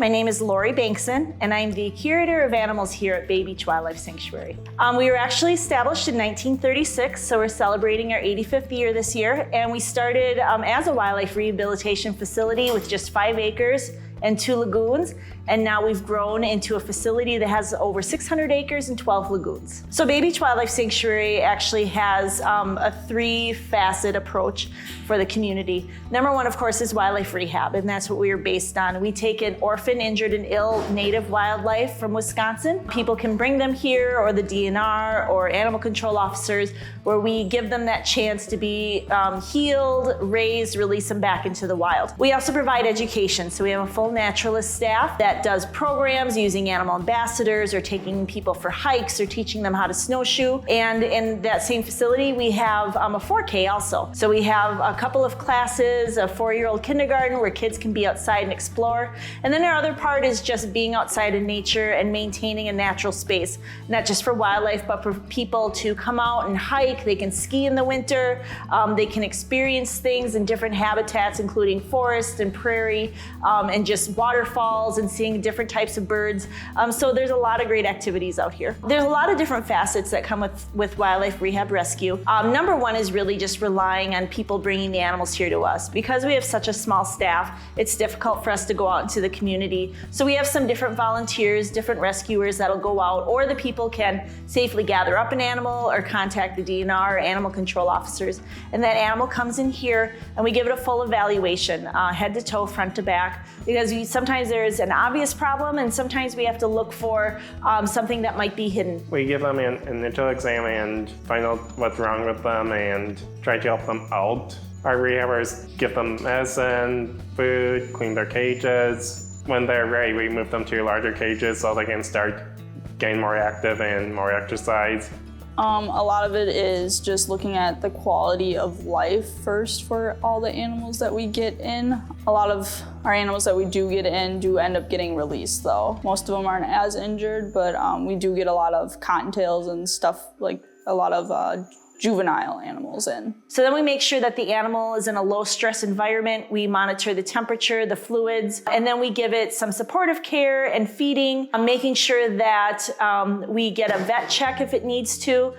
My name is Lori Bankson, and I'm the Curator of Animals here at Bay Beach Wildlife Sanctuary. We were actually established in 1936, so we're celebrating our 85th year this year, and we started as a wildlife rehabilitation facility with just 5 acres and 2 lagoons, and now we've grown into a facility that has over 600 acres and 12 lagoons. So Bay Beach Wildlife Sanctuary actually has a 3-facet approach for the community. Number 1, of course, is wildlife rehab, and that's what we are based on. We take in orphan, injured, and ill native wildlife from Wisconsin. People can bring them here, or the DNR, or animal control officers, where we give them that chance to be healed, raised, release them back into the wild. We also provide education, so we have a full naturalist staff that does programs using animal ambassadors or taking people for hikes or teaching them how to snowshoe. And in that same facility, we have a 4K also. So we have a couple of classes, a 4-year-old kindergarten where kids can be outside and explore. And then our other part is just being outside in nature and maintaining a natural space, not just for wildlife, but for people to come out and hike. They can ski in the winter. They can experience things in different habitats, including forest and prairie, and just waterfalls and seeing different types of birds. So there's a lot of great activities out here. There's a lot of different facets that come with wildlife rehab rescue. Number 1 is really just relying on people bringing the animals here to us. Because we have such a small staff, it's difficult for us to go out into the community. So we have some different volunteers, different rescuers that'll go out, or the people can safely gather up an animal or contact the DNR or animal control officers. And that animal comes in here and we give it a full evaluation, head to toe, front to back, because sometimes there's an obvious problem and sometimes we have to look for something that might be hidden. We give them an initial exam and find out what's wrong with them and try to help them out. Our rehabbers give them medicine, food, clean their cages. When they're ready, we move them to larger cages so they can start getting more active and more exercise. A lot of it is just looking at the quality of life first for all the animals that we get in. A lot of our animals that we do get in do end up getting released though. Most of them aren't as injured, but we do get a lot of cottontails and stuff, like a lot of juvenile animals in. So then we make sure that the animal is in a low stress environment. We monitor the temperature, the fluids, and then we give it some supportive care and feeding, making sure that we get a vet check if it needs to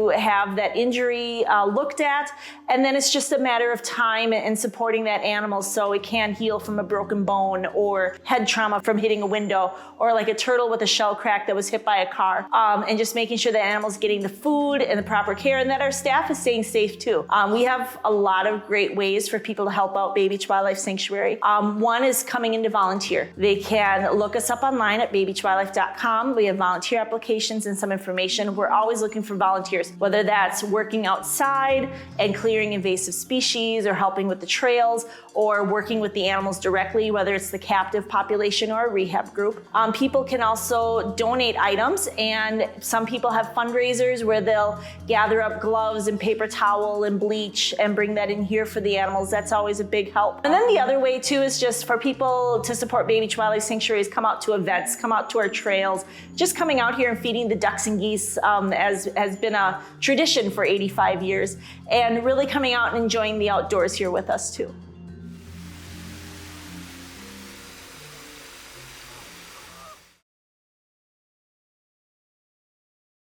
have that injury looked at. And then it's just a matter of time and supporting that animal so it can heal from a broken bone or head trauma from hitting a window, or like a turtle with a shell crack that was hit by a car. And just making sure the animal's getting the food and the proper care, and that our staff is staying safe too. We have a lot of great ways for people to help out Bay Beach Wildlife Sanctuary. One is coming in to volunteer. They can look us up online at baybeachwildlife.com. We have volunteer applications and some information. We're always looking for volunteers, whether that's working outside and clearing invasive species or helping with the trails, or working with the animals directly, whether it's the captive population or a rehab group. People can also donate items, and some people have fundraisers where they'll gather up gloves and paper towel and bleach and bring that in here for the animals. That's always a big help. And then the other way too is just for people to support Bay Beach Wildlife Sanctuaries, come out to events, come out to our trails. Just coming out here and feeding the ducks and geese has been a tradition for 85 years, and really coming out and enjoying the outdoors here with us too.